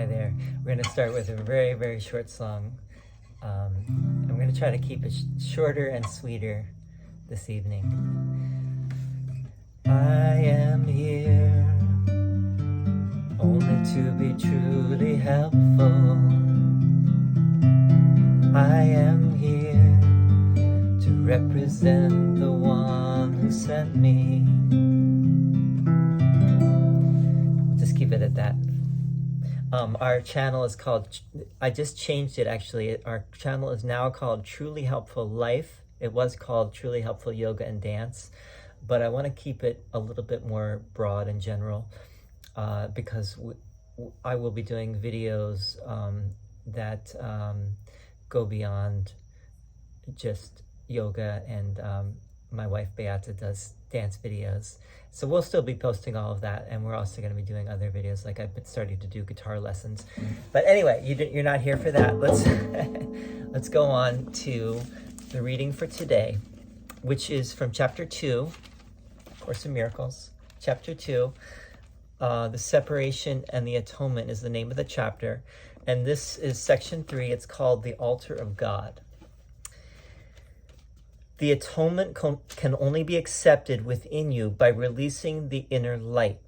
Hi there. We're going to start with a very, very short song. I'm going to try to keep it shorter and sweeter this evening. I am here only to be truly helpful. I am here to represent the one who sent me. Just keep it at that. Our channel is called, I just changed it actually. Our channel is now called Truly Helpful Life. It was called Truly Helpful Yoga and Dance, but I want to keep it a little bit more broad and general because I will be doing videos that go beyond just yoga, and my wife Beata does dance videos. So we'll still be posting all of that, and we're also going to be doing other videos, like I've been starting to do guitar lessons. But anyway, you're not here for that. Let's go on to the reading for today, which is from chapter 2, Course in Miracles. Chapter 2, the separation and the atonement is the name of the chapter, and this is section 3. It's called the altar of God. The atonement can only be accepted within you by releasing the inner light.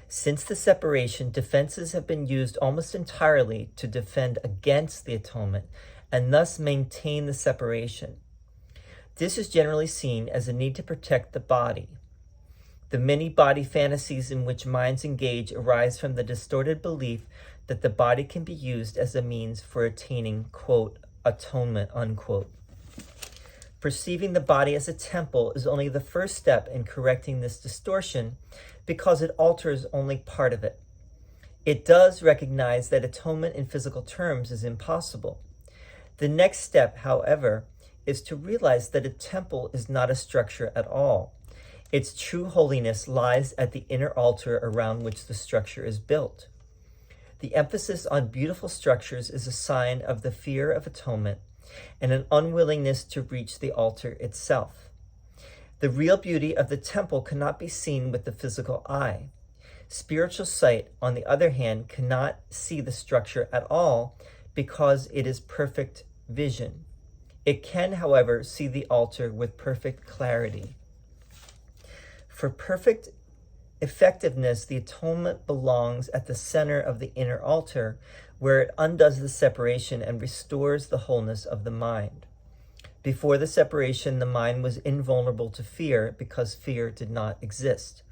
Since the separation, defenses have been used almost entirely to defend against the atonement and thus maintain the separation. This is generally seen as a need to protect the body. The many body fantasies in which minds engage arise from the distorted belief that the body can be used as a means for attaining, quote, atonement, unquote. Perceiving the body as a temple is only the first step in correcting this distortion because it alters only part of it. It does recognize that atonement in physical terms is impossible. The next step, however, is to realize that a temple is not a structure at all. Its true holiness lies at the inner altar around which the structure is built. The emphasis on beautiful structures is a sign of the fear of atonement and an unwillingness to reach the altar itself. The real beauty of the temple cannot be seen with the physical eye. Spiritual sight, on the other hand, cannot see the structure at all because it is perfect vision. It can, however, see the altar with perfect clarity. For perfect effectiveness, the atonement belongs at the center of the inner altar, where it undoes the separation and restores the wholeness of the mind. Before the separation, the mind was invulnerable to fear because fear did not exist.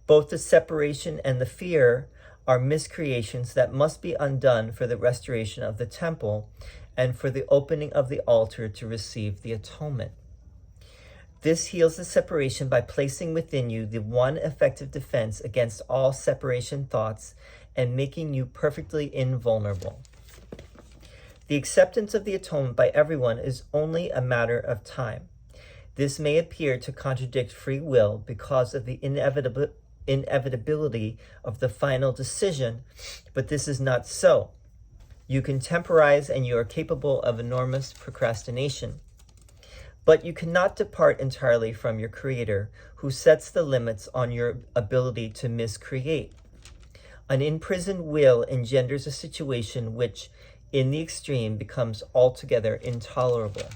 Both the separation and the fear are miscreations that must be undone for the restoration of the temple and for the opening of the altar to receive the atonement. This heals the separation by placing within you the one effective defense against all separation thoughts and making you perfectly invulnerable. The acceptance of the atonement by everyone is only a matter of time. This may appear to contradict free will because of the inevitability of the final decision, but this is not so. You can temporize and you are capable of enormous procrastination. But you cannot depart entirely from your Creator, who sets the limits on your ability to miscreate. An imprisoned will engenders a situation which, in the extreme, becomes altogether intolerable.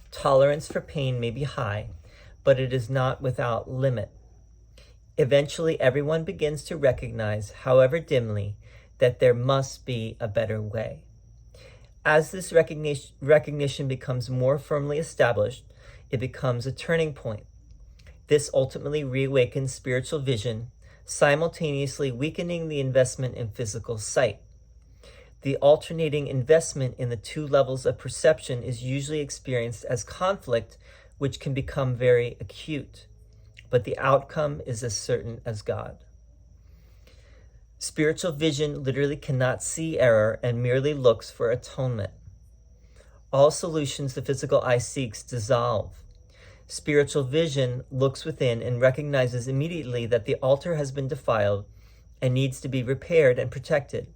Tolerance for pain may be high, but it is not without limit. Eventually, everyone begins to recognize, however dimly, that there must be a better way. As this recognition becomes more firmly established, it becomes a turning point. This ultimately reawakens spiritual vision, simultaneously weakening the investment in physical sight. The alternating investment in the two levels of perception is usually experienced as conflict, which can become very acute, but the outcome is as certain as God. Spiritual vision literally cannot see error and merely looks for atonement. All solutions the physical eye seeks dissolve. Spiritual vision looks within and recognizes immediately that the altar has been defiled and needs to be repaired and protected.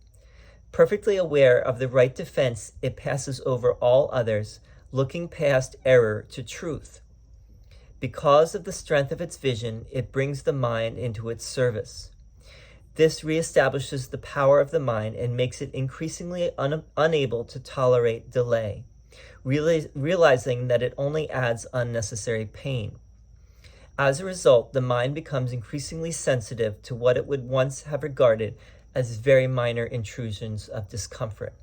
Perfectly aware of the right defense, it passes over all others, looking past error to truth. Because of the strength of its vision, it brings the mind into its service. This reestablishes the power of the mind and makes it increasingly unable to tolerate delay, realizing that it only adds unnecessary pain. As a result, the mind becomes increasingly sensitive to what it would once have regarded as very minor intrusions of discomfort.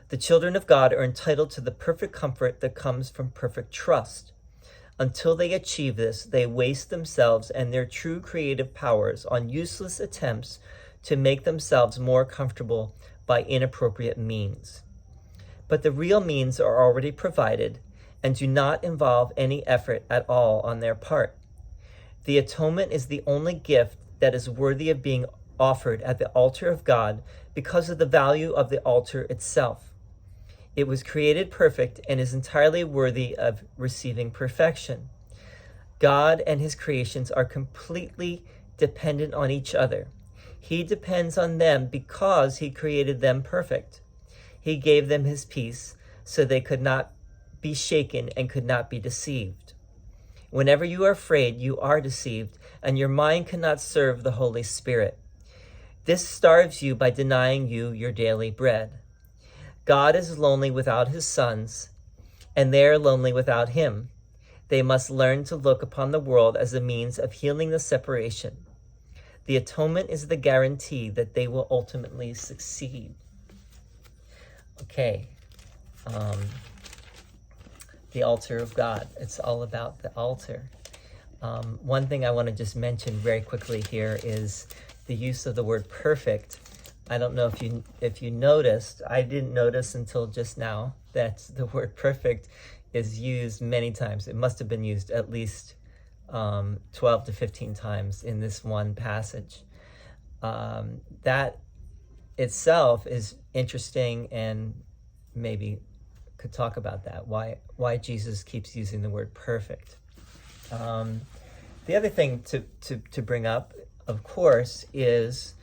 The children of God are entitled to the perfect comfort that comes from perfect trust. Until they achieve this, they waste themselves and their true creative powers on useless attempts to make themselves more comfortable by inappropriate means. But the real means are already provided and do not involve any effort at all on their part. The atonement is the only gift that is worthy of being offered at the altar of God because of the value of the altar itself. It was created perfect and is entirely worthy of receiving perfection. God and his creations are completely dependent on each other. He depends on them because he created them perfect. He gave them his peace so they could not be shaken and could not be deceived. Whenever you are afraid, you are deceived, and your mind cannot serve the Holy Spirit. This starves you by denying you your daily bread. God is lonely without his sons, and they are lonely without him. They must learn to look upon the world as a means of healing the separation. The atonement is the guarantee that they will ultimately succeed. Okay, the altar of God. It's all about the altar. One thing I want to just mention very quickly here is the use of the word perfect. I don't know if you noticed, I didn't notice until just now that the word perfect is used many times. It must have been used at least 12 to 15 times in this one passage. That itself is interesting, and maybe could talk about that, why Jesus keeps using the word perfect. The other thing to bring up, of course, is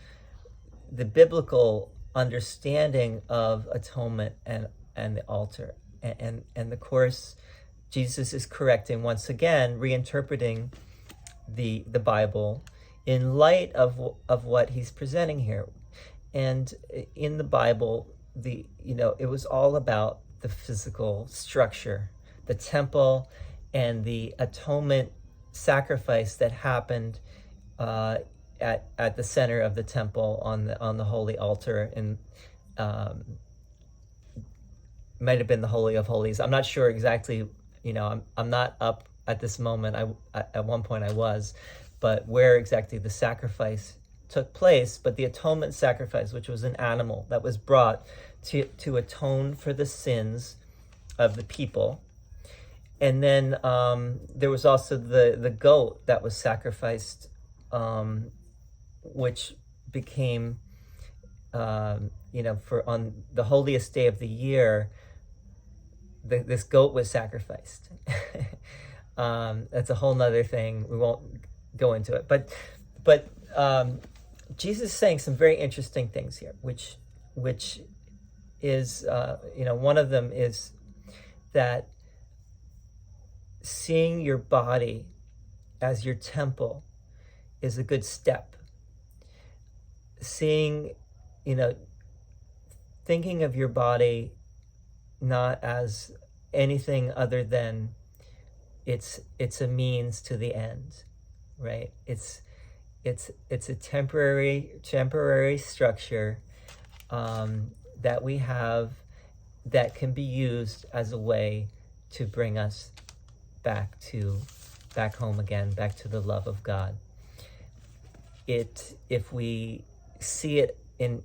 the biblical understanding of atonement and the altar. And of course, Jesus is correcting, once again, reinterpreting the Bible in light of what he's presenting here. And in the Bible, it was all about the physical structure, the temple, and the atonement sacrifice that happened at the center of the temple on the holy altar, and might have been the Holy of Holies. I'm not sure exactly. I'm not up at this moment. At one point I was, but where exactly the sacrifice took place. But the atonement sacrifice, which was an animal that was brought to atone for the sins of the people. And then there was also the goat that was sacrificed, which became, for on the holiest day of the year, this goat was sacrificed. That's a whole nother thing. We won't go into it. But Jesus is saying some very interesting things here, which is, one of them is that seeing your body as your temple is a good step. Seeing, thinking of your body not as anything other than it's a means to the end, right? It's a temporary structure that we have that can be used as a way to bring us back home again, back to the love of God. If we see it in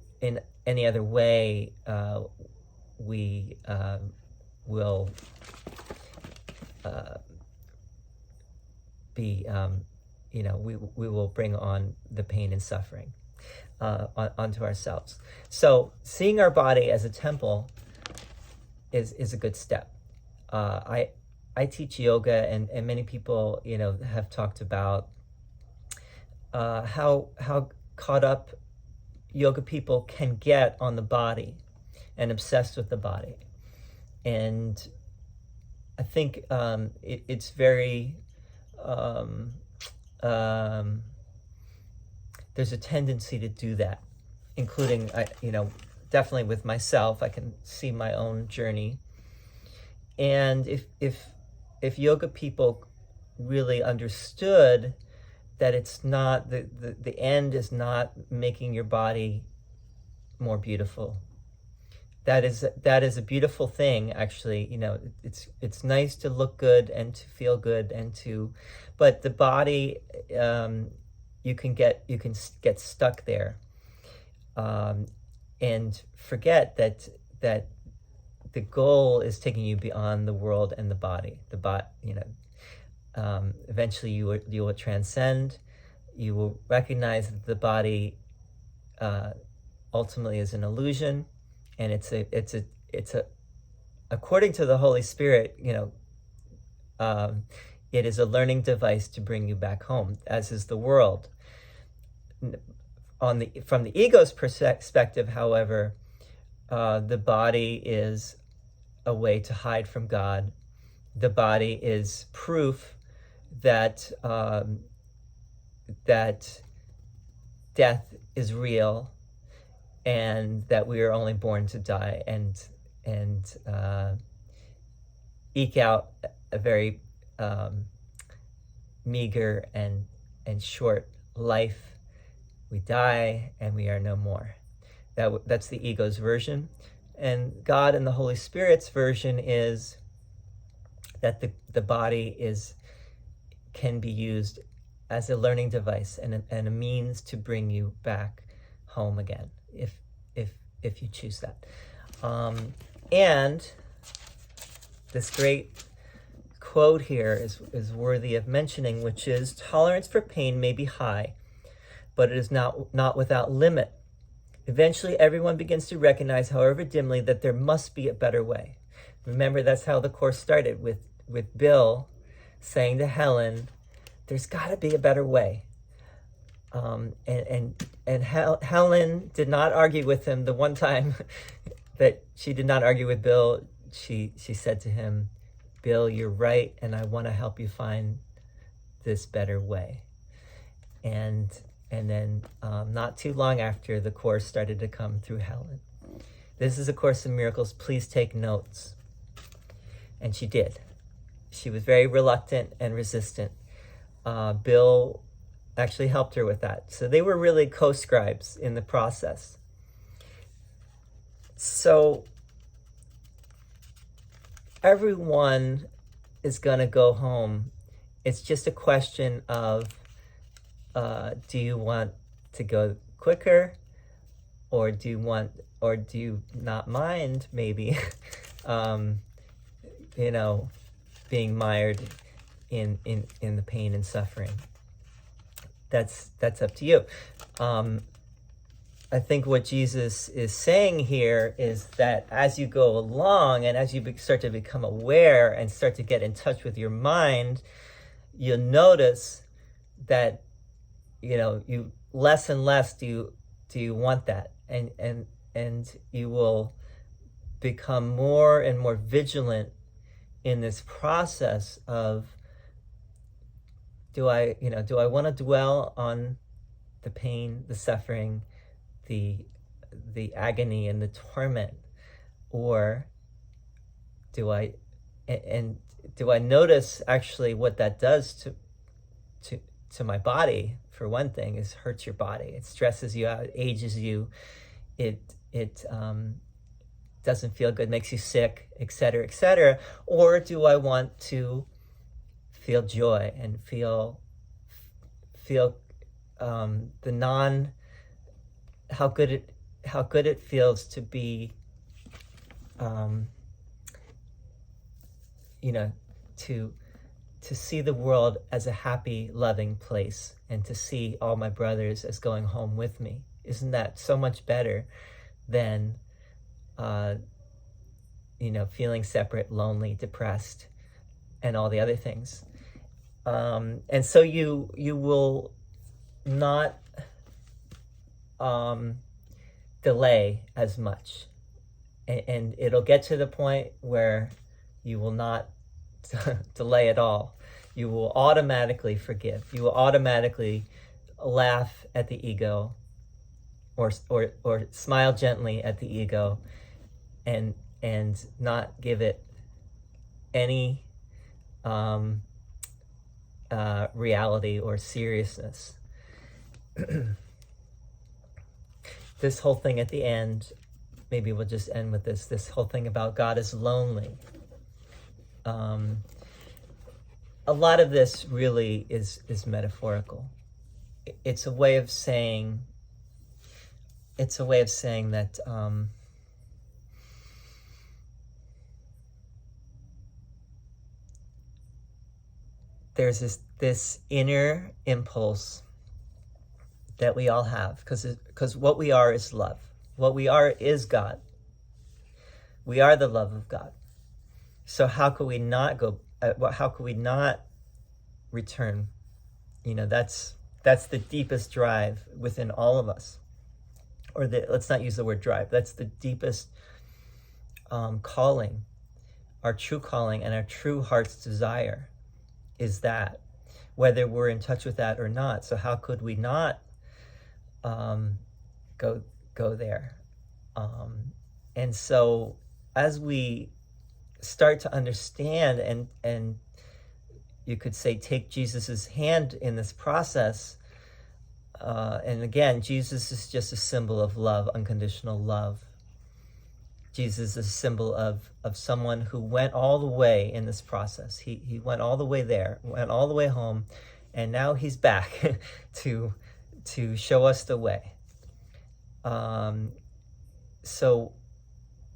any other way, we will be, we will bring on the pain and suffering onto ourselves. So seeing our body as a temple is a good step. I teach yoga, and many people, have talked about how caught up yoga people can get on the body and obsessed with the body. And I think it's very there's a tendency to do that, including, definitely with myself. I can see my own journey. And if yoga people really understood that it's not, the end is not making your body more beautiful. That is a beautiful thing, actually. It's nice to look good and to feel good but the body, you can get stuck there, and forget that the goal is taking you beyond the world and the body. Eventually you will transcend. You will recognize that the body ultimately is an illusion, and it's a according to the Holy Spirit, it is a learning device to bring you back home, as is the world. From the ego's perspective, however, the body is a way to hide from God. The body is proof that that death is real, and that we are only born to die, and eke out a very meager and short life. We die and we are no more. That's the ego's version. And God and the Holy Spirit's version is that the body can be used as a learning device and a means to bring you back home again, if you choose that. And this great quote here is worthy of mentioning, which is, tolerance for pain may be high, but it is not without limit. Eventually, everyone begins to recognize, however dimly, that there must be a better way. Remember, that's how the Course started, with Bill saying to Helen, there's got to be a better way. And Helen did not argue with him. The one time that she did not argue with Bill, she said to him, Bill, you're right, and I want to help you find this better way. And then not too long after, the Course started to come through Helen. This is A Course in Miracles. Please take notes. And she did. She was very reluctant and resistant. Bill actually helped her with that. So they were really co-scribes in the process. So everyone is going to go home. It's just a question of, do you want to go quicker, or do you not mind, maybe, being mired in the pain and suffering? That's up to you. I think what Jesus is saying here is that as you go along and as you start to become aware and start to get in touch with your mind, you'll notice that you less and less do you want that, and you will become more and more vigilant in this process of, do I want to dwell on the pain, the suffering, the agony and the torment, or do I notice actually what that does to my body? For one thing, is hurts your body. It stresses you out. It ages you. It doesn't feel good. Makes you sick, etc., etc. Or do I want to feel joy and feel how good it feels to be to see the world as a happy, loving place, and to see all my brothers as going home with me? Isn't that so much better than feeling separate, lonely, depressed, and all the other things? And so you will not delay as much, and it'll get to the point where you will not delay at all. You will automatically forgive. You will automatically laugh at the ego, or smile gently at the ego, and not give it any reality or seriousness. This whole thing at the end, maybe we'll just end with this whole thing about God is lonely. A lot of this really is metaphorical. It's a way of saying that there's this inner impulse that we all have, because what we are is love. What we are is God. We are the love of God. So how could we not return? That's the deepest drive within all of us. Or let's not use the word drive. That's the deepest calling, our true calling, and our true heart's desire is that, whether we're in touch with that or not. So how could we not go there? And so as we start to understand and you could say take Jesus's hand in this process, and again, Jesus is just a symbol of love, unconditional love. Jesus is a symbol of someone who went all the way in this process. He went all the way there, went all the way home, and now he's back to show us the way. So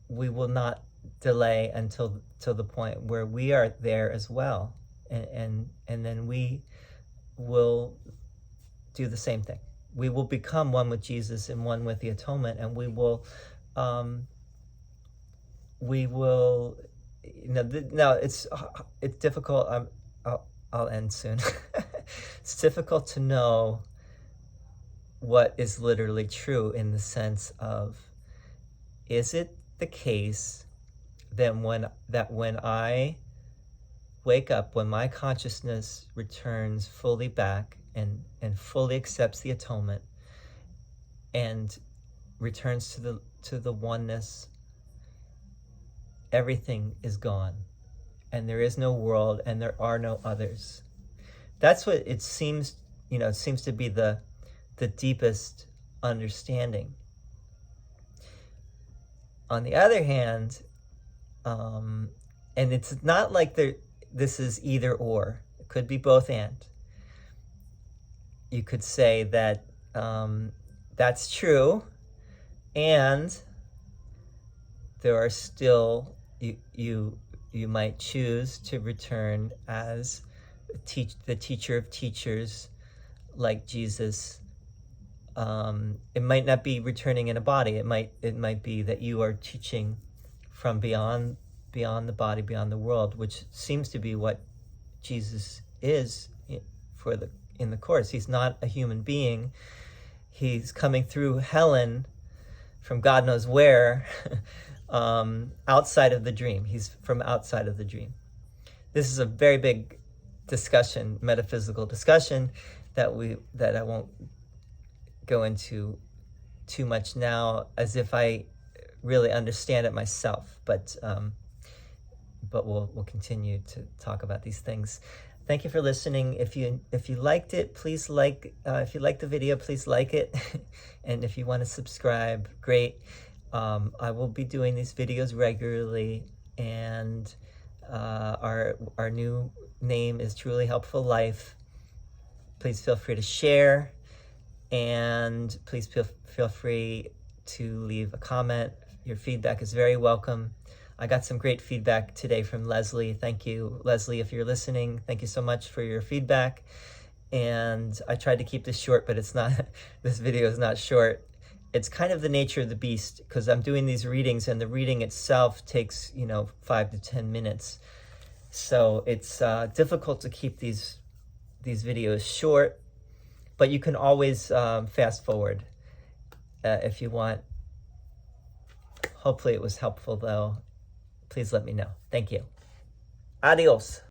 we will not delay until the point where we are there as well, and then we will do the same thing. We will become one with Jesus and one with the atonement, and we will now it's difficult. I'll end soon. It's difficult to know what is literally true, in the sense of, is it the case that when I wake up, when my consciousness returns fully back and fully accepts the atonement and returns to the oneness, everything is gone, and there is no world, and there are no others? That's what it seems. It seems to be the deepest understanding. On the other hand, and it's not like this is either or. It could be both and. You could say that that's true, and there are still, you might choose to return as the teacher of teachers, like Jesus. It might not be returning in a body. It might be that you are teaching from beyond the body, beyond the world, which seems to be what Jesus is in the Course. He's not a human being. He's coming through Helen from God knows where, outside of the dream. He's from outside of the dream. This is a very big discussion, metaphysical discussion, that I won't go into too much now, as if I really understand it myself. But we'll continue to talk about these things. Thank you for listening. If you liked it, please if you liked the video, please like it. And if you want to subscribe, great. I will be doing these videos regularly, and our new name is Truly Helpful Life. Please feel free to share, and please feel free to leave a comment. Your feedback is very welcome. I got some great feedback today from Leslie. Thank you, Leslie, if you're listening. Thank you so much for your feedback. And I tried to keep this short, but it's not. This video is not short. It's kind of the nature of the beast, because I'm doing these readings, and the reading itself takes 5 to 10 minutes. So it's difficult to keep these videos short, but you can always fast forward if you want. Hopefully it was helpful, though. Please let me know. Thank you. Adios.